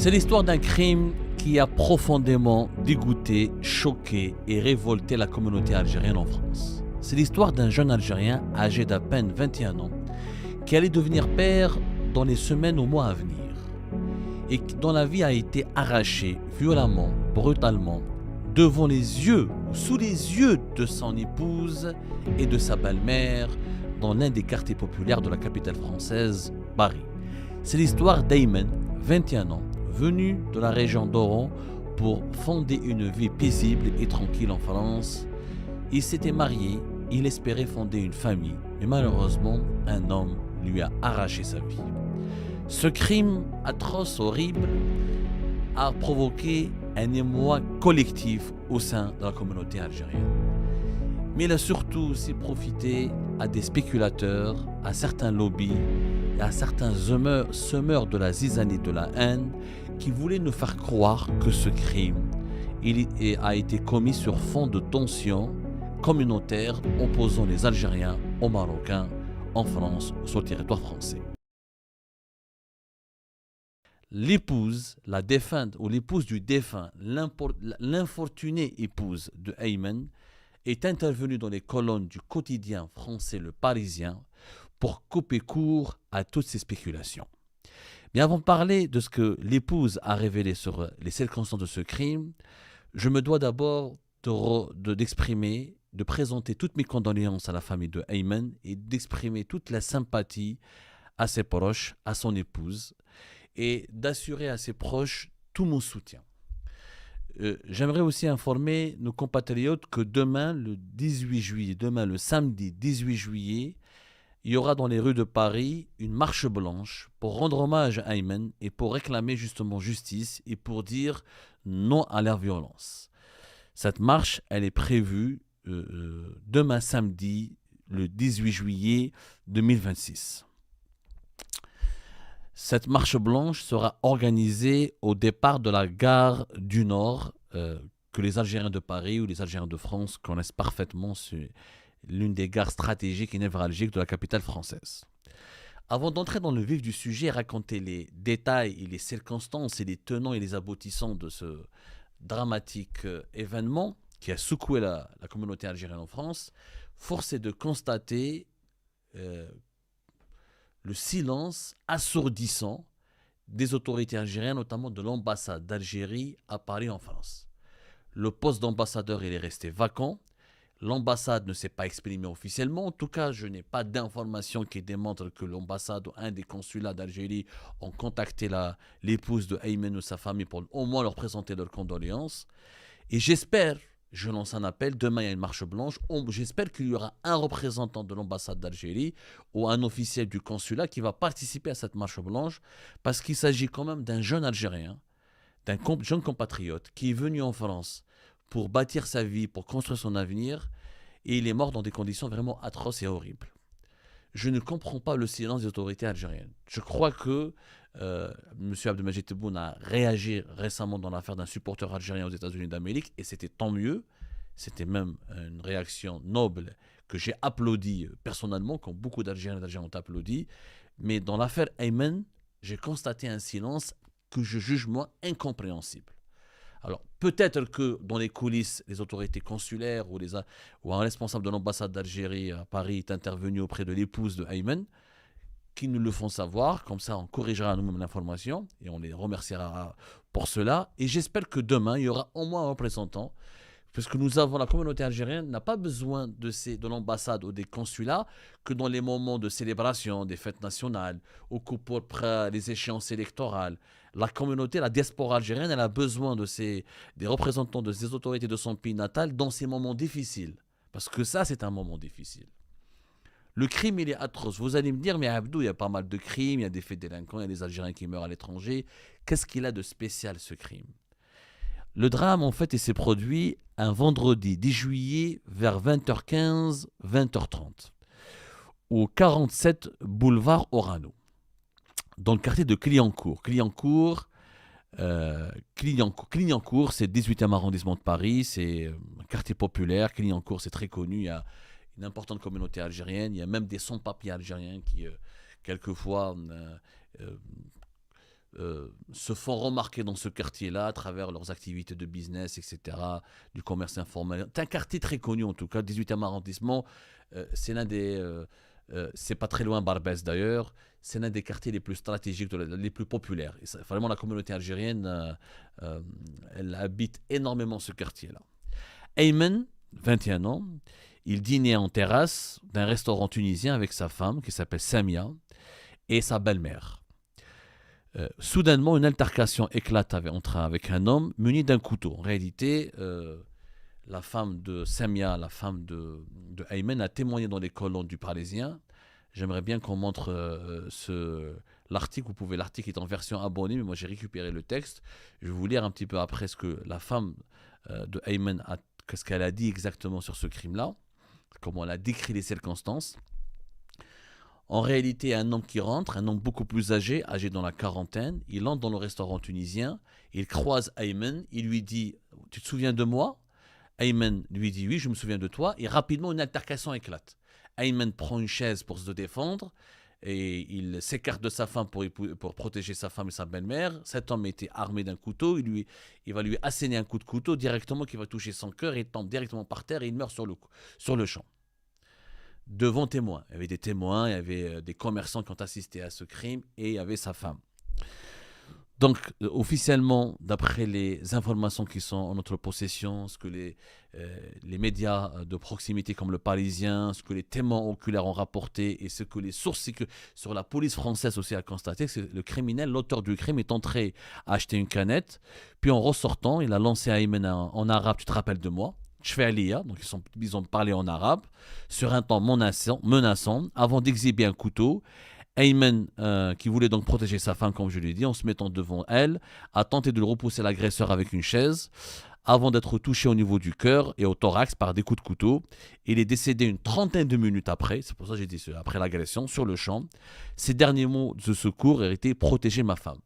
C'est l'histoire d'un crime qui a profondément dégoûté, choqué et révolté la communauté algérienne en France. C'est l'histoire d'un jeune Algérien âgé d'à peine 21 ans qui allait devenir père dans les semaines ou mois à venir et dont la vie a été arrachée violemment, brutalement, devant les yeux, sous les yeux de son épouse et de sa belle-mère dans l'un des quartiers populaires de la capitale française, Paris. C'est l'histoire d'Aymen, 21 ans, venu de la région d'Oran pour fonder une vie paisible et tranquille en France. Il s'était marié, il espérait fonder une famille, mais malheureusement, un homme lui a arraché sa vie. Ce crime atroce, horrible, a provoqué un émoi collectif au sein de la communauté algérienne. Mais il a surtout aussi profité à des spéculateurs, à certains lobbies et à certains semeurs de la zizanie de la haine qui voulaient nous faire croire que ce crime a été commis sur fond de tensions communautaires opposant les Algériens aux Marocains en France ou sur le territoire français. L'épouse, la défunte ou l'épouse du défunt, l'infortunée épouse de Aymen, est intervenue dans les colonnes du quotidien français Le Parisien pour couper court à toutes ces spéculations. Mais avant de parler de ce que l'épouse a révélé sur les circonstances de ce crime, je me dois d'abord d'exprimer, de présenter toutes mes condoléances à la famille de Aymen et d'exprimer toute la sympathie à ses proches, à son épouse, et d'assurer à ses proches tout mon soutien. J'aimerais aussi informer nos compatriotes que demain, le samedi 18 juillet, il y aura dans les rues de Paris une marche blanche pour rendre hommage à Aymen et pour réclamer justement justice et pour dire non à la violence. Cette marche, elle est prévue demain samedi, le 18 juillet 2026. Cette marche blanche sera organisée au départ de la gare du Nord, que les Algériens de Paris ou les Algériens de France connaissent parfaitement. C'est l'une des gares stratégiques et névralgiques de la capitale française. Avant d'entrer dans le vif du sujet et raconter les détails et les circonstances et les tenants et les aboutissants de ce dramatique événement qui a secoué la communauté algérienne en France, force est de constater le silence assourdissant des autorités algériennes, notamment de l'ambassade d'Algérie à Paris en France. Le poste d'ambassadeur il est resté vacant. L'ambassade ne s'est pas exprimée officiellement. En tout cas, je n'ai pas d'informations qui démontrent que l'ambassade ou un des consulats d'Algérie ont contacté l'épouse de Aymen ou sa famille pour au moins leur présenter leurs condoléances. Et j'espère, je lance un appel, demain il y a une marche blanche, j'espère qu'il y aura un représentant de l'ambassade d'Algérie ou un officiel du consulat qui va participer à cette marche blanche parce qu'il s'agit quand même d'un jeune Algérien, d'un jeune compatriote qui est venu en France pour bâtir sa vie, pour construire son avenir, et il est mort dans des conditions vraiment atroces et horribles. Je ne comprends pas le silence des autorités algériennes. Je crois que M. Abdelmajid Tebboune a réagi récemment dans l'affaire d'un supporter algérien aux États-Unis d'Amérique, et c'était tant mieux. C'était même une réaction noble que j'ai applaudi personnellement, comme beaucoup d'Algériens et d'Algériens ont applaudi. Mais dans l'affaire Aymen, j'ai constaté un silence que je juge, moi, incompréhensible. Alors, peut-être que dans les coulisses, les autorités consulaires ou un responsable de l'ambassade d'Algérie à Paris est intervenu auprès de l'épouse de Aymen, qui nous le font savoir, comme ça on corrigera à nous-mêmes l'information et on les remerciera pour cela. Et j'espère que demain, il y aura au moins un représentant, parce que la communauté algérienne n'a pas besoin de l'ambassade ou des consulats que dans les moments de célébration, des fêtes nationales, ou pour les échéances électorales. La communauté, la diaspora algérienne, elle a besoin des représentants de ces autorités de son pays natal dans ces moments difficiles. Parce que ça, c'est un moment difficile. Le crime, il est atroce. Vous allez me dire, mais Abdou, il y a pas mal de crimes, il y a des faits délinquants, il y a des Algériens qui meurent à l'étranger. Qu'est-ce qu'il a de spécial, ce crime ? Le drame, en fait, il s'est produit un vendredi 10 juillet vers 20h15, 20h30, au 47 boulevard Orano, dans le quartier de Clignancourt. Clignancourt, c'est le 18e arrondissement de Paris, c'est un quartier populaire. Clignancourt, c'est très connu, il y a une importante communauté algérienne, il y a même des sans-papiers algériens qui, quelquefois, se font remarquer dans ce quartier-là à travers leurs activités de business, etc., du commerce informel. C'est un quartier très connu en tout cas, 18e arrondissement. C'est l'un des... c'est pas très loin Barbès d'ailleurs. C'est l'un des quartiers les plus stratégiques, les plus populaires. Et ça, vraiment, la communauté algérienne, elle habite énormément ce quartier-là. Ayman, 21 ans, il dînait en terrasse d'un restaurant tunisien avec sa femme qui s'appelle Samia et sa belle-mère. Soudainement, une altercation éclate avec un homme muni d'un couteau. En réalité, la femme de Samia, la femme de Ayman, a témoigné dans les colonnes du Parisien. J'aimerais bien qu'on montre l'article. L'article est en version abonnée, mais moi j'ai récupéré le texte. Je vais vous lire un petit peu après ce que la femme de Ayman qu'est-ce qu'elle a dit exactement sur ce crime-là, comment elle a décrit les circonstances. En réalité, un homme qui rentre, un homme beaucoup plus âgé dans la quarantaine, il entre dans le restaurant tunisien, il croise Ayman, il lui dit « Tu te souviens de moi ?» Ayman lui dit « Oui, je me souviens de toi » et rapidement une altercation éclate. Ayman prend une chaise pour se défendre et il s'écarte de sa femme pour protéger sa femme et sa belle-mère. Cet homme était armé d'un couteau, il va lui asséner un coup de couteau directement qui va toucher son cœur et il tombe directement par terre et il meurt sur le champ. Devant témoins. Il y avait des témoins, il y avait des commerçants qui ont assisté à ce crime et il y avait sa femme. Donc, officiellement, d'après les informations qui sont en notre possession, ce que les médias de proximité comme le Parisien, ce que les témoins oculaires ont rapporté et ce que les sources sur la police française aussi a constaté, c'est que le criminel, l'auteur du crime, est entré acheter une canette, puis en ressortant, il a lancé à Ayman en arabe « Tu te rappelles de moi ?» donc ils ont parlé en arabe, sur un ton menaçant, avant d'exhiber un couteau. Ayman, qui voulait donc protéger sa femme, comme je l'ai dit, en se mettant devant elle, a tenté de repousser l'agresseur avec une chaise, avant d'être touché au niveau du cœur et au thorax par des coups de couteau. Il est décédé une trentaine de minutes après, c'est pour ça que j'ai dit après l'agression, sur le champ. Ses derniers mots de secours étaient « Protéger ma femme ».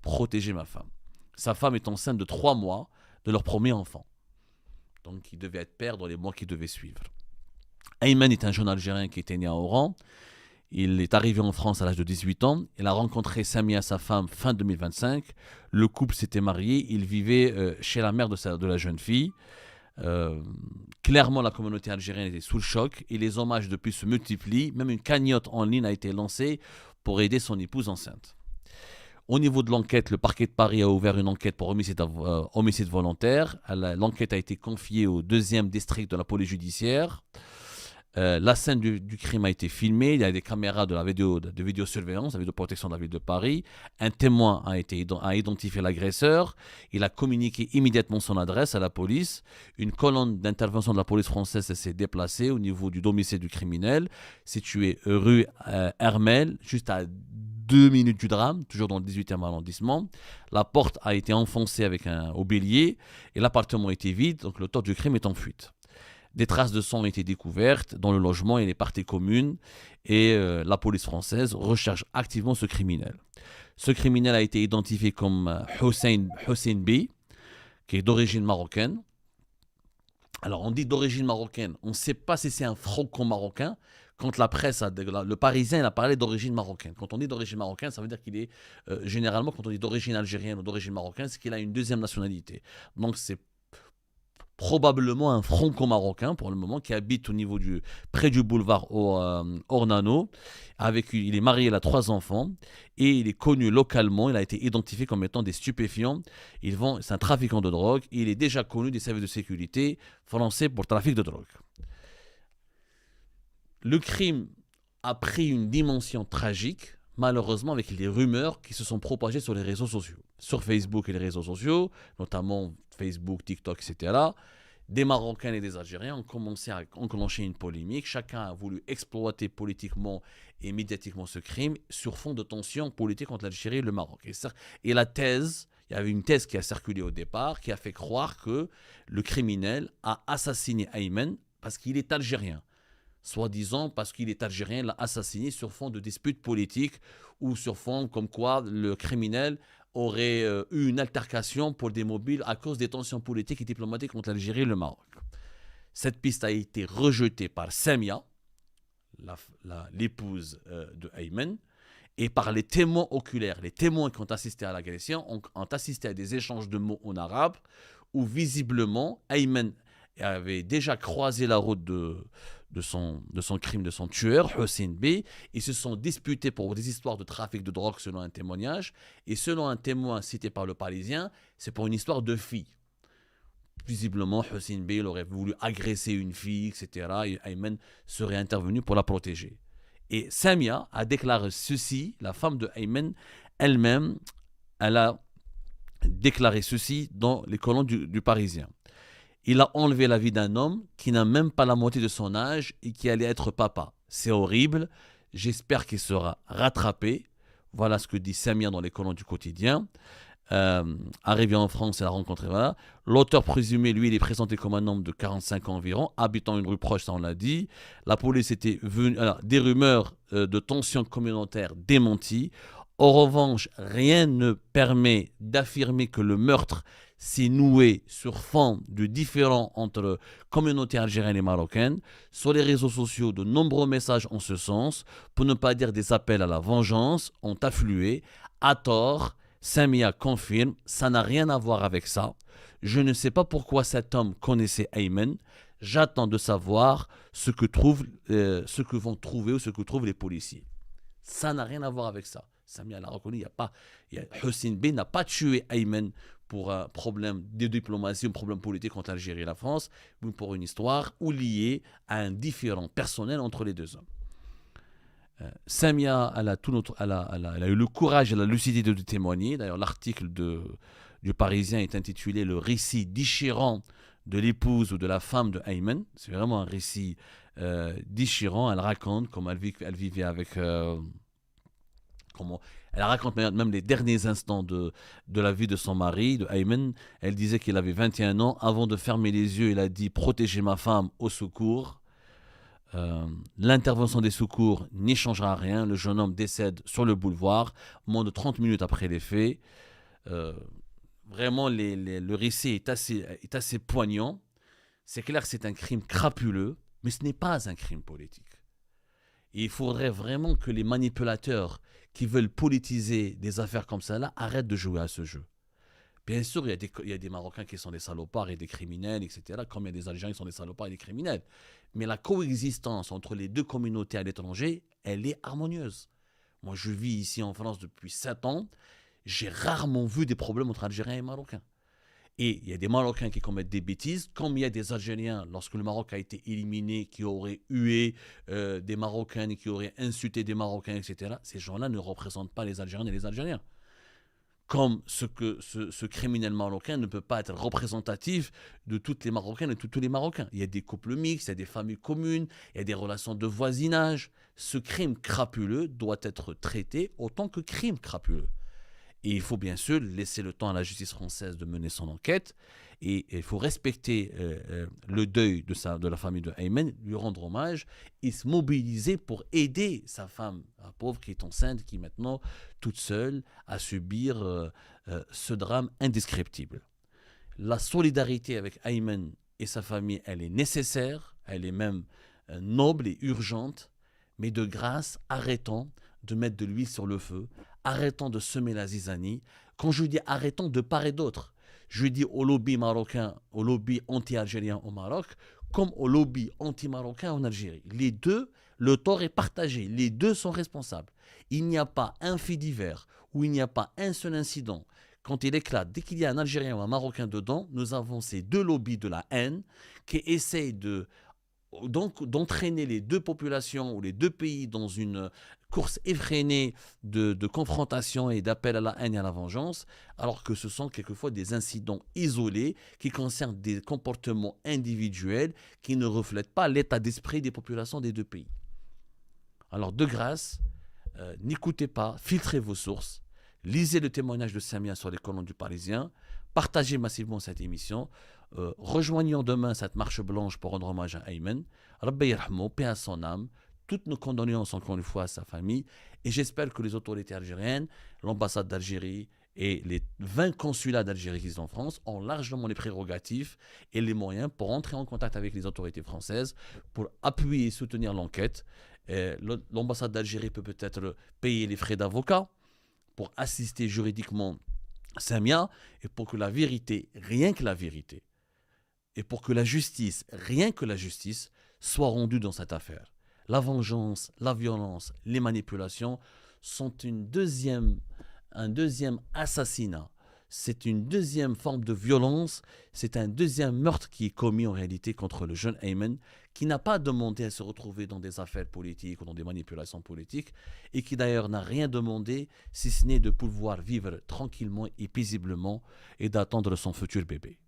Protéger ma femme. Sa femme est enceinte de 3 mois de leur premier enfant. Donc, il devait être père dans les mois qui devaient suivre. Ayman est un jeune Algérien qui était né à Oran. Il est arrivé en France à l'âge de 18 ans. Il a rencontré Samia, sa femme, fin 2025. Le couple s'était marié. Il vivait chez la mère de la jeune fille. Clairement, la communauté algérienne était sous le choc et les hommages depuis se multiplient. Même une cagnotte en ligne a été lancée pour aider son épouse enceinte. Au niveau de l'enquête, le parquet de Paris a ouvert une enquête pour homicide volontaire. L'enquête a été confiée au 2e district de la police judiciaire. La scène du crime a été filmée. Il y a des caméras de vidéosurveillance, la vidéoprotection de la ville de Paris. Un témoin a identifié l'agresseur. Il a communiqué immédiatement son adresse à la police. Une colonne d'intervention de la police française s'est déplacée au niveau du domicile du criminel, situé rue Hermel, juste à 2 minutes du drame, toujours dans le 18e arrondissement. La porte a été enfoncée au bélier et l'appartement était vide, donc l'auteur du crime est en fuite. Des traces de sang ont été découvertes dans le logement et les parties communes et la police française recherche activement ce criminel. Ce criminel a été identifié comme Hussein B, qui est d'origine marocaine. Alors on dit d'origine marocaine, on ne sait pas si c'est un franco-marocain. Quand la presse, le Parisien, il a parlé d'origine marocaine. Quand on dit d'origine marocaine, ça veut dire qu'il est, généralement, quand on dit d'origine algérienne ou d'origine marocaine, c'est qu'il a une deuxième nationalité. Donc c'est probablement un franco-marocain pour le moment qui habite près du boulevard Ornano. Il est marié, il a 3 enfants et il est connu localement. Il a été identifié comme étant des stupéfiants. C'est un trafiquant de drogue. Il est déjà connu des services de sécurité français pour trafic de drogue. Le crime a pris une dimension tragique, malheureusement avec les rumeurs qui se sont propagées sur les réseaux sociaux. Sur Facebook et les réseaux sociaux, notamment Facebook, TikTok, etc., des Marocains et des Algériens ont commencé à enclencher une polémique. Chacun a voulu exploiter politiquement et médiatiquement ce crime sur fond de tensions politiques entre l'Algérie et le Maroc. Et il y avait une thèse qui a circulé au départ, qui a fait croire que le criminel a assassiné Ayman parce qu'il est algérien. Soi-disant parce qu'il est algérien, l'a assassiné sur fond de disputes politiques ou sur fond comme quoi le criminel aurait eu une altercation pour des mobiles à cause des tensions politiques et diplomatiques entre l'Algérie et le Maroc. Cette piste a été rejetée par Samia, l'épouse de Ayman, et par les témoins oculaires. Les témoins qui ont assisté à l'agression ont assisté à des échanges de mots en arabe où visiblement Ayman avait déjà croisé la route de son crime, de son tueur, Hossein B. Ils se sont disputés pour des histoires de trafic de drogue selon un témoignage. Et selon un témoin cité par le Parisien, c'est pour une histoire de fille. Visiblement, Hossein B. il aurait voulu agresser une fille, etc. Et Ayman serait intervenu pour la protéger. Et Samia a déclaré ceci, la femme de Ayman elle-même, elle a déclaré ceci dans les colonnes du Parisien. Il a enlevé la vie d'un homme qui n'a même pas la moitié de son âge et qui allait être papa. C'est horrible. J'espère qu'il sera rattrapé. Voilà ce que dit Samia dans les colonnes du quotidien. Arrivé en France, elle a rencontré. Voilà. L'auteur présumé, lui, il est présenté comme un homme de 45 ans environ, habitant une rue proche, ça on l'a dit. La police était venue. Alors, des rumeurs de tensions communautaires démenties. En revanche, rien ne permet d'affirmer que le meurtre s'est noué sur fond de différends entre communautés algériennes et marocaines. Sur les réseaux sociaux, de nombreux messages en ce sens, pour ne pas dire des appels à la vengeance, ont afflué. À tort, Samia confirme, ça n'a rien à voir avec ça. Je ne sais pas pourquoi cet homme connaissait Ayman. J'attends de savoir ce que vont trouver ou ce que trouvent les policiers. Ça n'a rien à voir avec ça. Samia l'a reconnu, Hossein B n'a pas tué Ayman pour un problème de diplomatie, un problème politique entre l'Algérie et la France, mais pour une histoire ou liée à un différend personnel entre les deux hommes. Samia, elle a eu le courage et la lucidité de témoigner. D'ailleurs, l'article du Parisien est intitulé « Le récit déchirant de l'épouse ou de la femme de Ayman ». C'est vraiment un récit déchirant. Elle raconte comment elle vivait avec... Elle raconte même les derniers instants de la vie de son mari, de Ayman. Elle disait qu'il avait 21 ans. Avant de fermer les yeux, il a dit « Protégez ma femme au secours ». L'intervention des secours n'y changera rien. Le jeune homme décède sur le boulevard, moins de 30 minutes après les faits. Vraiment, le récit est assez poignant. C'est clair que c'est un crime crapuleux, mais ce n'est pas un crime politique. Et il faudrait vraiment que les manipulateurs qui veulent politiser des affaires comme ça arrêtent de jouer à ce jeu. Bien sûr, il y a des Marocains qui sont des salopards et des criminels, etc., comme il y a des Algériens qui sont des salopards et des criminels. Mais la coexistence entre les deux communautés à l'étranger, elle est harmonieuse. Moi, je vis ici en France depuis 7 ans. J'ai rarement vu des problèmes entre Algériens et Marocains. Et il y a des Marocains qui commettent des bêtises, comme il y a des Algériens, lorsque le Maroc a été éliminé, qui auraient hué des Marocains, qui auraient insulté des Marocains, etc. Ces gens-là ne représentent pas les Algériens et les Algériens. Comme ce criminel marocain ne peut pas être représentatif de toutes les Marocaines et de tous les Marocains. Il y a des couples mixtes, il y a des familles communes, il y a des relations de voisinage. Ce crime crapuleux doit être traité autant que crime crapuleux. Et il faut bien sûr laisser le temps à la justice française de mener son enquête. Et il faut respecter le deuil de la famille de Ayman, lui rendre hommage et se mobiliser pour aider sa femme, la pauvre qui est enceinte, qui est maintenant toute seule à subir ce drame indescriptible. La solidarité avec Ayman et sa famille, elle est nécessaire, elle est même noble et urgente, mais de grâce, arrêtons de mettre de l'huile sur le feu, arrêtons de semer la zizanie. Quand je dis arrêtons de part et d'autre, je dis au lobby marocain, au lobby anti-algérien au Maroc, comme au lobby anti-marocain en Algérie. Les deux, le tort est partagé, les deux sont responsables. Il n'y a pas un fait divers où il n'y a pas un seul incident. Quand il éclate, dès qu'il y a un Algérien ou un Marocain dedans, nous avons ces deux lobbies de la haine qui essayent d'entraîner les deux populations ou les deux pays dans une course effrénée de confrontation et d'appel à la haine et à la vengeance, alors que ce sont quelquefois des incidents isolés qui concernent des comportements individuels qui ne reflètent pas l'état d'esprit des populations des deux pays. Alors de grâce, n'écoutez pas, filtrez vos sources, lisez le témoignage de Samia sur les colonnes du Parisien, partagez massivement cette émission, rejoignons demain cette marche blanche pour rendre hommage à Ayman. Rabbi yarhamou, paix à son âme. Toutes nos condoléances encore une fois à sa famille. Et j'espère que les autorités algériennes, l'ambassade d'Algérie et les 20 consulats d'Algérie qui sont en France ont largement les prérogatives et les moyens pour entrer en contact avec les autorités françaises, pour appuyer et soutenir l'enquête L'ambassade d'Algérie peut peut-être payer les frais d'avocat pour assister juridiquement Samia et pour que la vérité, rien que la vérité, et pour que la justice, rien que la justice, soit rendue dans cette affaire. La vengeance, la violence, les manipulations sont un deuxième assassinat. C'est une deuxième forme de violence, c'est un deuxième meurtre qui est commis en réalité contre le jeune Ayman, qui n'a pas demandé à se retrouver dans des affaires politiques ou dans des manipulations politiques, et qui d'ailleurs n'a rien demandé, si ce n'est de pouvoir vivre tranquillement et paisiblement et d'attendre son futur bébé.